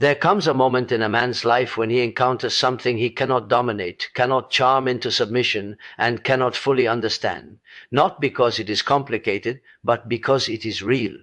There comes a moment in a man's life when he encounters something he cannot dominate, cannot charm into submission, and cannot fully understand, not because it is complicated, but because it is real.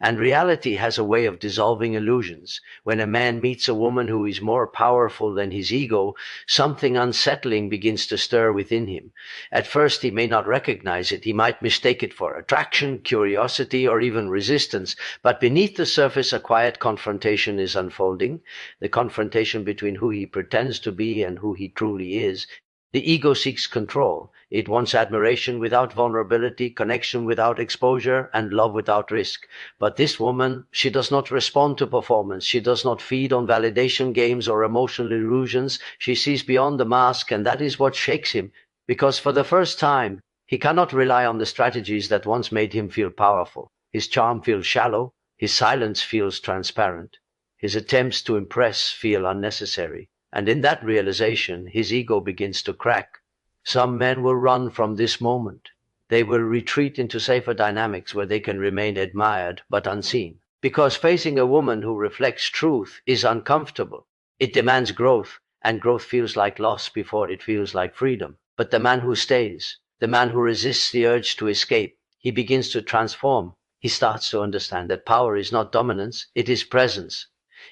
And reality has a way of dissolving illusions. When a man meets a woman who is more powerful than his ego, something unsettling begins to stir within him. At first he may not recognize it, he might mistake it for attraction, curiosity, or even resistance, but beneath the surface a quiet confrontation is unfolding, the confrontation between who he pretends to be and who he truly is. The ego seeks control. It wants admiration without vulnerability, connection without exposure, and love without risk. But this woman, she does not respond to performance. She does not feed on validation games or emotional illusions. She sees beyond the mask, and that is what shakes him. Because for the first time, he cannot rely on the strategies that once made him feel powerful. His charm feels shallow. His silence feels transparent. His attempts to impress feel unnecessary. And in that realization, his ego begins to crack. Some men will run from this moment. They will retreat into safer dynamics where they can remain admired but unseen. Because facing a woman who reflects truth is uncomfortable. It demands growth, and growth feels like loss before it feels like freedom. But the man who stays, the man who resists the urge to escape, he begins to transform. He starts to understand that power is not dominance, it is presence.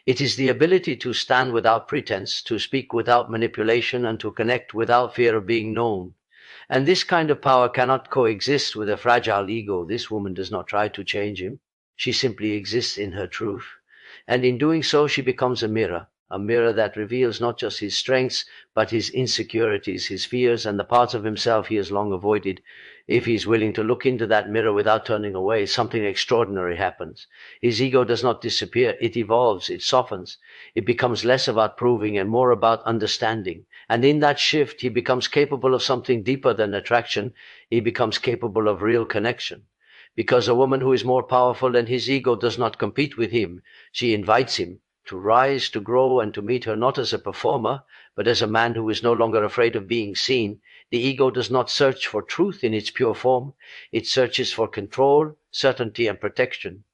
It is the ability to stand without pretense, to speak without manipulation, and to connect without fear of being known. And this kind of power cannot coexist with a fragile ego. This woman does not try to change him. She simply exists in her truth. And in doing so, she becomes a mirror that reveals not just his strengths, but his insecurities, his fears, and the parts of himself he has long avoided. If he is willing to look into that mirror without turning away, something extraordinary happens. His ego does not disappear, it evolves, it softens. It becomes less about proving and more about understanding. And in that shift, he becomes capable of something deeper than attraction. He becomes capable of real connection. Because a woman who is more powerful than his ego does not compete with him. She invites him to rise, to grow, and to meet her not as a performer, but as a man who is no longer afraid of being seen. The ego does not search for truth in its pure form. It searches for control, certainty, and protection.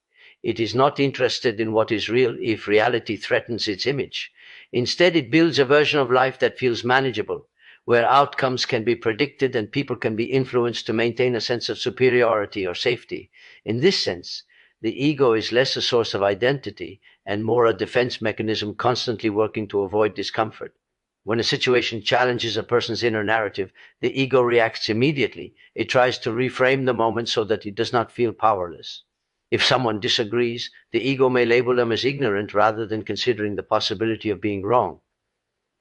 It is not interested in what is real if reality threatens its image. Instead, it builds a version of life that feels manageable, where outcomes can be predicted and people can be influenced to maintain a sense of superiority or safety. In this sense, the ego is less a source of identity and more a defense mechanism constantly working to avoid discomfort. When a situation challenges a person's inner narrative, the ego reacts immediately. It tries to reframe the moment so that it does not feel powerless. If someone disagrees, the ego may label them as ignorant rather than considering the possibility of being wrong.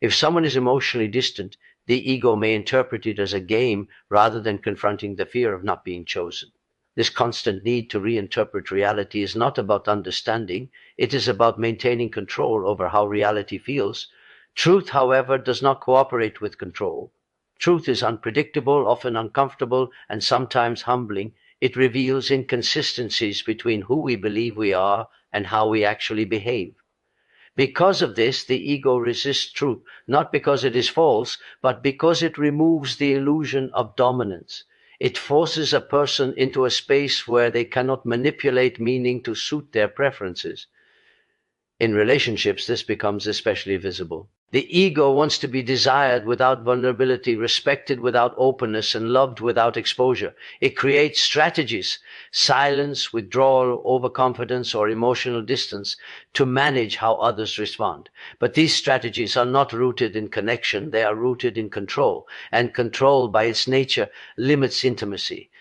If someone is emotionally distant, the ego may interpret it as a game rather than confronting the fear of not being chosen. This constant need to reinterpret reality is not about understanding, it is about maintaining control over how reality feels. Truth, however, does not cooperate with control. Truth is unpredictable, often uncomfortable, and sometimes humbling. It reveals inconsistencies between who we believe we are and how we actually behave. Because of this, the ego resists truth, not because it is false, but because it removes the illusion of dominance. It forces a person into a space where they cannot manipulate meaning to suit their preferences. In relationships, this becomes especially visible. The ego wants to be desired without vulnerability, respected without openness, and loved without exposure. It creates strategies, silence, withdrawal, overconfidence, or emotional distance, to manage how others respond. But these strategies are not rooted in connection, they are rooted in control, and control, by its nature, limits intimacy.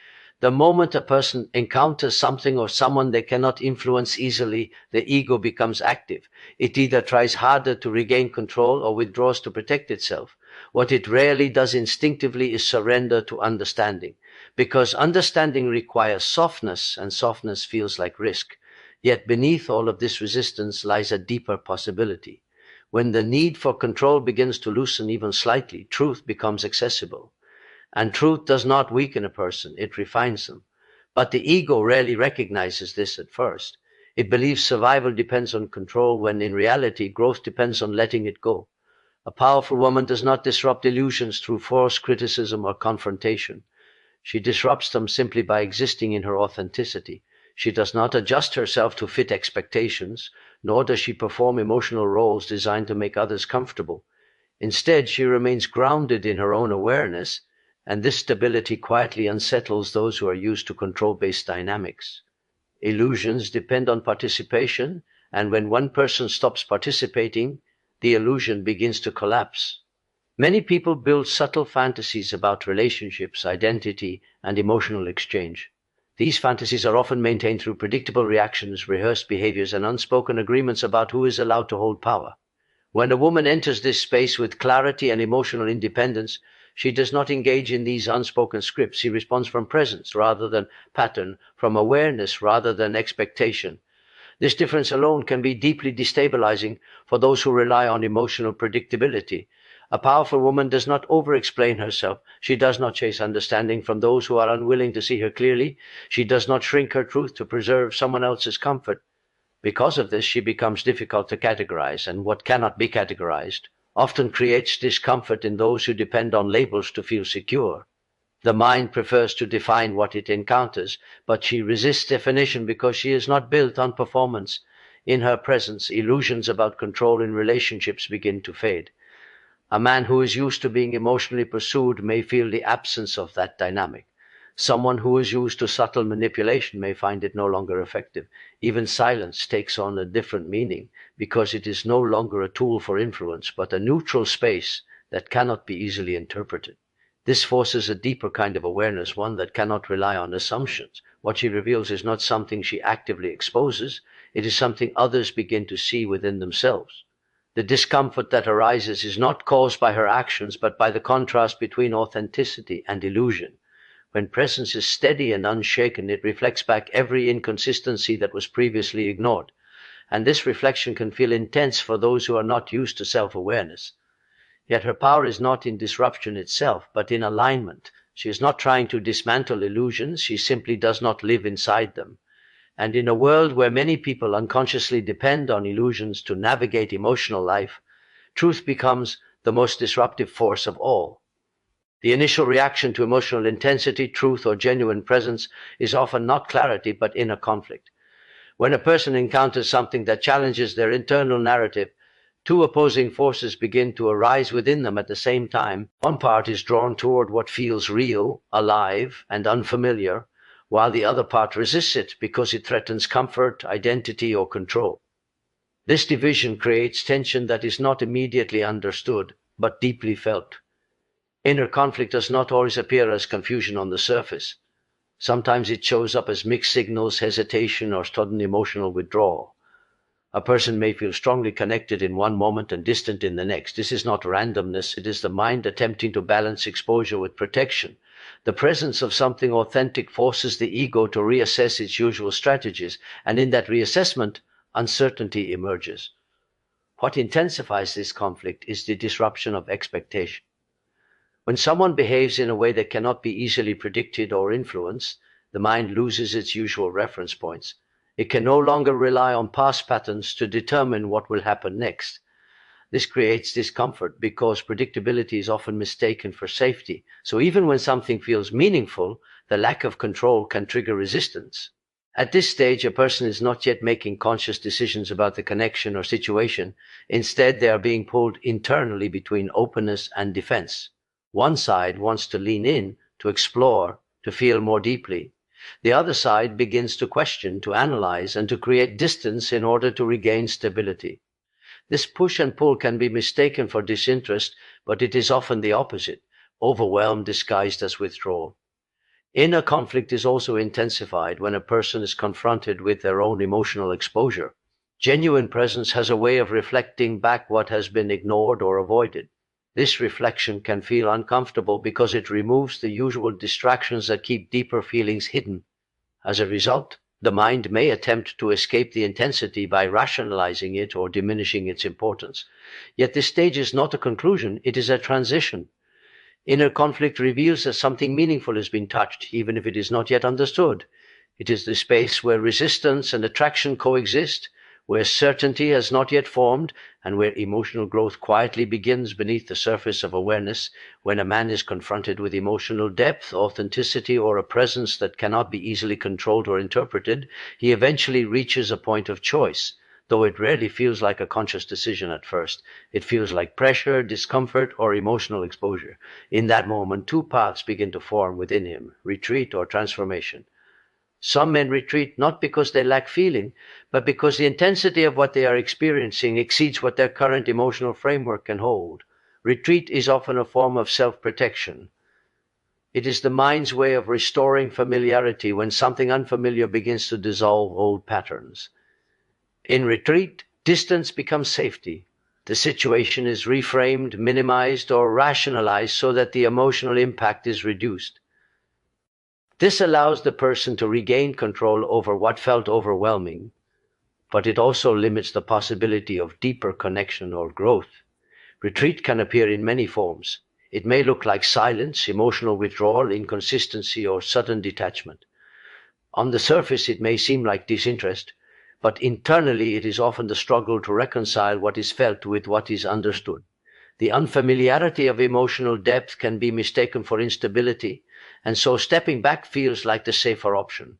The moment a person encounters something or someone they cannot influence easily, the ego becomes active. It either tries harder to regain control or withdraws to protect itself. What it rarely does instinctively is surrender to understanding, because understanding requires softness, and softness feels like risk. Yet beneath all of this resistance lies a deeper possibility. When the need for control begins to loosen even slightly, truth becomes accessible. And truth does not weaken a person, it refines them. But the ego rarely recognizes this at first. It believes survival depends on control when in reality growth depends on letting it go. A powerful woman does not disrupt illusions through force, criticism, or confrontation. She disrupts them simply by existing in her authenticity. She does not adjust herself to fit expectations, nor does she perform emotional roles designed to make others comfortable. Instead, she remains grounded in her own awareness, and this stability quietly unsettles those who are used to control-based dynamics. Illusions depend on participation, and when one person stops participating, the illusion begins to collapse. Many people build subtle fantasies about relationships, identity, and emotional exchange. These fantasies are often maintained through predictable reactions, rehearsed behaviors, and unspoken agreements about who is allowed to hold power. When a woman enters this space with clarity and emotional independence, she does not engage in these unspoken scripts. She responds from presence rather than pattern, from awareness rather than expectation. This difference alone can be deeply destabilizing for those who rely on emotional predictability. A powerful woman does not over-explain herself. She does not chase understanding from those who are unwilling to see her clearly. She does not shrink her truth to preserve someone else's comfort. Because of this, she becomes difficult to categorize, and what cannot be categorized often creates discomfort in those who depend on labels to feel secure. The mind prefers to define what it encounters, but she resists definition because she is not built on performance. In her presence, illusions about control in relationships begin to fade. A man who is used to being emotionally pursued may feel the absence of that dynamic. Someone who is used to subtle manipulation may find it no longer effective. Even silence takes on a different meaning because it is no longer a tool for influence, but a neutral space that cannot be easily interpreted. This forces a deeper kind of awareness, one that cannot rely on assumptions. What she reveals is not something she actively exposes, it is something others begin to see within themselves. The discomfort that arises is not caused by her actions, but by the contrast between authenticity and illusion. When presence is steady and unshaken, it reflects back every inconsistency that was previously ignored. And this reflection can feel intense for those who are not used to self-awareness. Yet her power is not in disruption itself, but in alignment. She is not trying to dismantle illusions, she simply does not live inside them. And in a world where many people unconsciously depend on illusions to navigate emotional life, truth becomes the most disruptive force of all. The initial reaction to emotional intensity, truth, or genuine presence is often not clarity but inner conflict. When a person encounters something that challenges their internal narrative, two opposing forces begin to arise within them at the same time. One part is drawn toward what feels real, alive, and unfamiliar, while the other part resists it because it threatens comfort, identity, or control. This division creates tension that is not immediately understood, but deeply felt. Inner conflict does not always appear as confusion on the surface. Sometimes it shows up as mixed signals, hesitation, or sudden emotional withdrawal. A person may feel strongly connected in one moment and distant in the next. This is not randomness, it is the mind attempting to balance exposure with protection. The presence of something authentic forces the ego to reassess its usual strategies, and in that reassessment, uncertainty emerges. What intensifies this conflict is the disruption of expectation. When someone behaves in a way that cannot be easily predicted or influenced, the mind loses its usual reference points. It can no longer rely on past patterns to determine what will happen next. This creates discomfort because predictability is often mistaken for safety. So even when something feels meaningful, the lack of control can trigger resistance. At this stage, a person is not yet making conscious decisions about the connection or situation. Instead, they are being pulled internally between openness and defense. One side wants to lean in, to explore, to feel more deeply. The other side begins to question, to analyze, and to create distance in order to regain stability. This push and pull can be mistaken for disinterest, but it is often the opposite, overwhelm disguised as withdrawal. Inner conflict is also intensified when a person is confronted with their own emotional exposure. Genuine presence has a way of reflecting back what has been ignored or avoided. This reflection can feel uncomfortable because it removes the usual distractions that keep deeper feelings hidden. As a result, the mind may attempt to escape the intensity by rationalizing it or diminishing its importance. Yet this stage is not a conclusion, it is a transition. Inner conflict reveals that something meaningful has been touched, even if it is not yet understood. It is the space where resistance and attraction coexist, where certainty has not yet formed, and where emotional growth quietly begins beneath the surface of awareness. When a man is confronted with emotional depth, authenticity, or a presence that cannot be easily controlled or interpreted, he eventually reaches a point of choice. Though it rarely feels like a conscious decision at first, it feels like pressure, discomfort, or emotional exposure. In that moment, two paths begin to form within him: retreat or transformation. Some men retreat not because they lack feeling, but because the intensity of what they are experiencing exceeds what their current emotional framework can hold. Retreat is often a form of self-protection. It is the mind's way of restoring familiarity when something unfamiliar begins to dissolve old patterns. In retreat, distance becomes safety. The situation is reframed, minimized, or rationalized so that the emotional impact is reduced. This allows the person to regain control over what felt overwhelming, but it also limits the possibility of deeper connection or growth. Retreat can appear in many forms. It may look like silence, emotional withdrawal, inconsistency, or sudden detachment. On the surface, it may seem like disinterest, but internally it is often the struggle to reconcile what is felt with what is understood. The unfamiliarity of emotional depth can be mistaken for instability, and so stepping back feels like the safer option.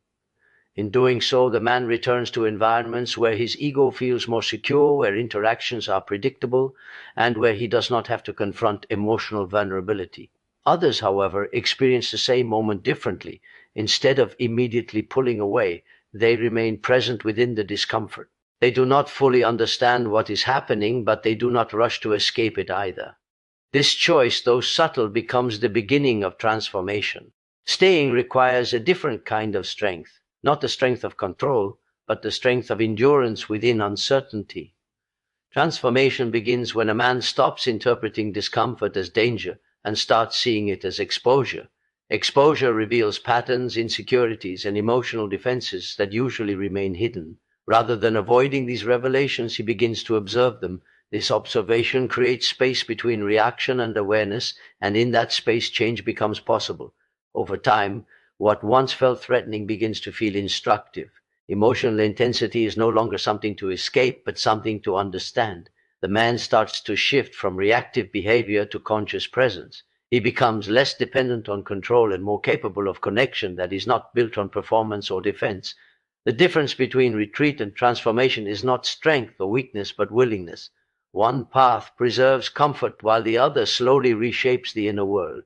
In doing so, the man returns to environments where his ego feels more secure, where interactions are predictable, and where he does not have to confront emotional vulnerability. Others, however, experience the same moment differently. Instead of immediately pulling away, they remain present within the discomfort. They do not fully understand what is happening, but they do not rush to escape it either. This choice, though subtle, becomes the beginning of transformation. Staying requires a different kind of strength, not the strength of control, but the strength of endurance within uncertainty. Transformation begins when a man stops interpreting discomfort as danger and starts seeing it as exposure. Exposure reveals patterns, insecurities, and emotional defenses that usually remain hidden. Rather than avoiding these revelations, he begins to observe them. This observation creates space between reaction and awareness, and in that space change becomes possible. Over time, what once felt threatening begins to feel instructive. Emotional intensity is no longer something to escape, but something to understand. The man starts to shift from reactive behavior to conscious presence. He becomes less dependent on control and more capable of connection that is not built on performance or defense. The difference between retreat and transformation is not strength or weakness, but willingness. One path preserves comfort while the other slowly reshapes the inner world.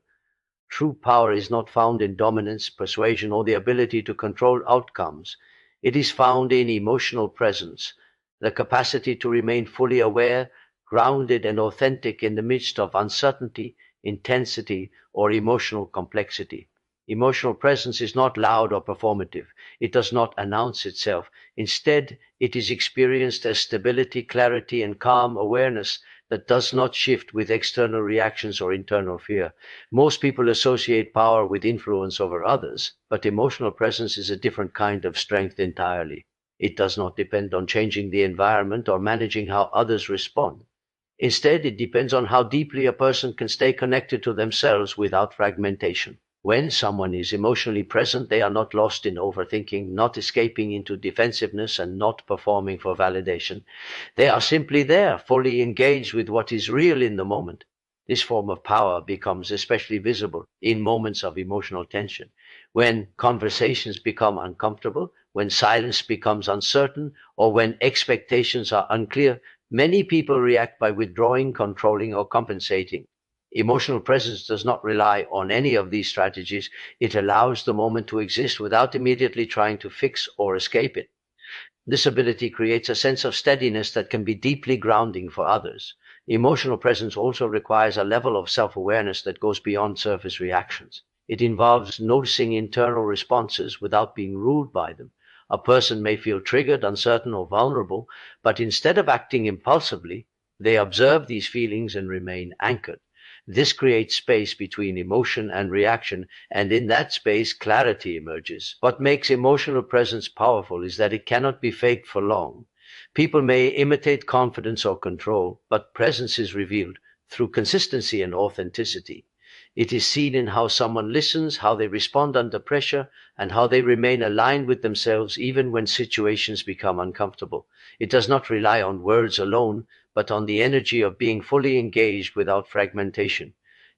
True power is not found in dominance, persuasion, or the ability to control outcomes. It is found in emotional presence, the capacity to remain fully aware, grounded, and authentic in the midst of uncertainty, intensity, or emotional complexity. Emotional presence is not loud or performative. It does not announce itself. Instead, it is experienced as stability, clarity, and calm awareness that does not shift with external reactions or internal fear. Most people associate power with influence over others, but emotional presence is a different kind of strength entirely. It does not depend on changing the environment or managing how others respond. Instead, it depends on how deeply a person can stay connected to themselves without fragmentation. When someone is emotionally present, they are not lost in overthinking, not escaping into defensiveness, and not performing for validation. They are simply there, fully engaged with what is real in the moment. This form of power becomes especially visible in moments of emotional tension, when conversations become uncomfortable, when silence becomes uncertain, or when expectations are unclear. Many people react by withdrawing, controlling, or compensating. Emotional presence does not rely on any of these strategies. It allows the moment to exist without immediately trying to fix or escape it. This ability creates a sense of steadiness that can be deeply grounding for others. Emotional presence also requires a level of self-awareness that goes beyond surface reactions. It involves noticing internal responses without being ruled by them. A person may feel triggered, uncertain, or vulnerable, but instead of acting impulsively, they observe these feelings and remain anchored. This creates space between emotion and reaction, and in that space, clarity emerges. What makes emotional presence powerful is that it cannot be faked for long. People may imitate confidence or control, but presence is revealed through consistency and authenticity. It is seen in how someone listens, how they respond under pressure, and how they remain aligned with themselves even when situations become uncomfortable. It does not rely on words alone, but on the energy of being fully engaged without fragmentation.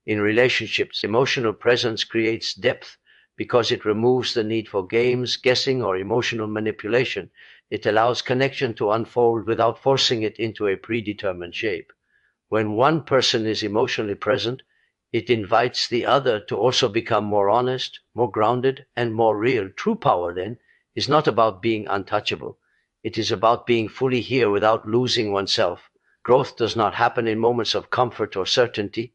In relationships, emotional presence creates depth because it removes the need for games, guessing, or emotional manipulation. It allows connection to unfold without forcing it into a predetermined shape. When one person is emotionally present, it invites the other to also become more honest, more grounded, and more real. True power, then, is not about being untouchable. It is about being fully here without losing oneself. Growth does not happen in moments of comfort or certainty.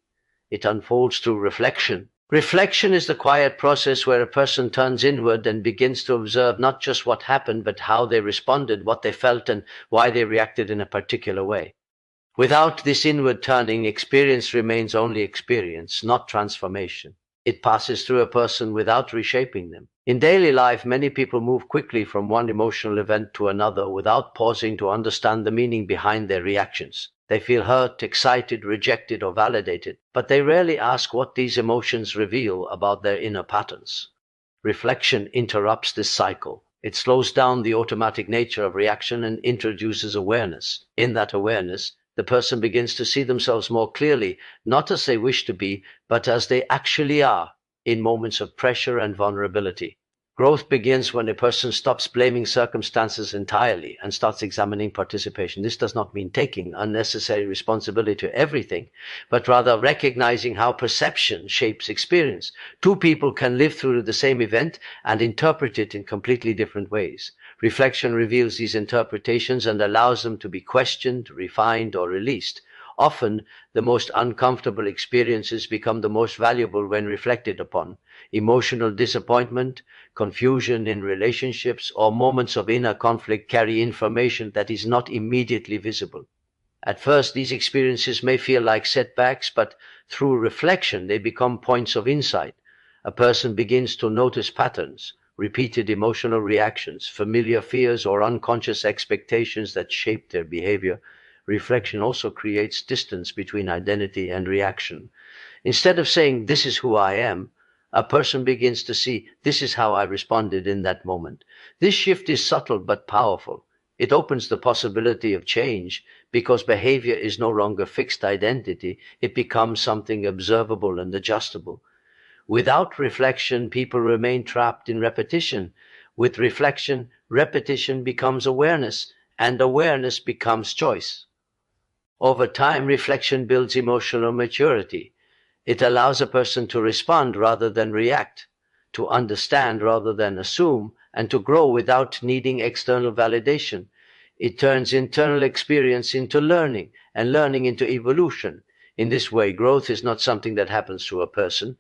It unfolds through reflection. Reflection is the quiet process where a person turns inward and begins to observe not just what happened, but how they responded, what they felt, and why they reacted in a particular way. Without this inward turning, experience remains only experience, not transformation. It passes through a person without reshaping them. In daily life, many people move quickly from one emotional event to another without pausing to understand the meaning behind their reactions. They feel hurt, excited, rejected, or validated, but they rarely ask what these emotions reveal about their inner patterns. Reflection interrupts this cycle. It slows down the automatic nature of reaction and introduces awareness. In that awareness, the person begins to see themselves more clearly, not as they wish to be, but as they actually are in moments of pressure and vulnerability. Growth begins when a person stops blaming circumstances entirely and starts examining participation. This does not mean taking unnecessary responsibility to everything, but rather recognizing how perception shapes experience. Two people can live through the same event and interpret it in completely different ways. Reflection reveals these interpretations and allows them to be questioned, refined, or released. Often, the most uncomfortable experiences become the most valuable when reflected upon. Emotional disappointment, confusion in relationships, or moments of inner conflict carry information that is not immediately visible. At first, these experiences may feel like setbacks, but through reflection, they become points of insight. A person begins to notice patterns, repeated emotional reactions, familiar fears, or unconscious expectations that shape their behavior. Reflection also creates distance between identity and reaction. Instead of saying, "This is who I am," a person begins to see, "This is how I responded in that moment." This shift is subtle but powerful. It opens the possibility of change because behavior is no longer fixed identity. It becomes something observable and adjustable. Without reflection, people remain trapped in repetition. With reflection, repetition becomes awareness, and awareness becomes choice. Over time, reflection builds emotional maturity. It allows a person to respond rather than react, to understand rather than assume, and to grow without needing external validation. It turns internal experience into learning, and learning into evolution. In this way, growth is not something that happens to a person.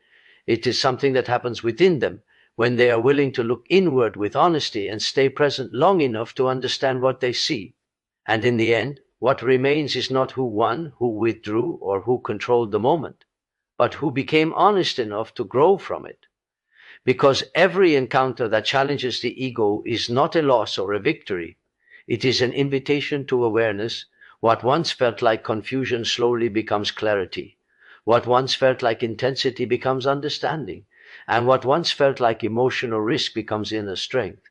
It is something that happens within them when they are willing to look inward with honesty and stay present long enough to understand what they see. And in the end, what remains is not who won, who withdrew, or who controlled the moment, but who became honest enough to grow from it. Because every encounter that challenges the ego is not a loss or a victory. It is an invitation to awareness. What once felt like confusion slowly becomes clarity. What once felt like intensity becomes understanding. And what once felt like emotional risk becomes inner strength.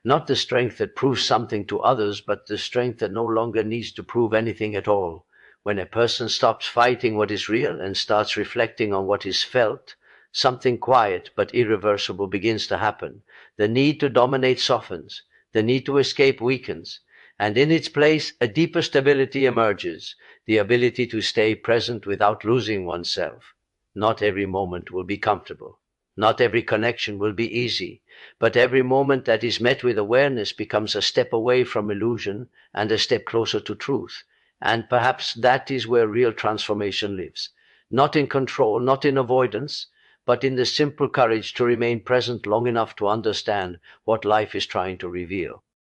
Not the strength that proves something to others, but the strength that no longer needs to prove anything at all. When a person stops fighting what is real and starts reflecting on what is felt, something quiet but irreversible begins to happen. The need to dominate softens, the need to escape weakens, and in its place a deeper stability emerges, the ability to stay present without losing oneself. Not every moment will be comfortable. Not every connection will be easy, but every moment that is met with awareness becomes a step away from illusion and a step closer to truth. And perhaps that is where real transformation lives. Not in control, not in avoidance, but in the simple courage to remain present long enough to understand what life is trying to reveal.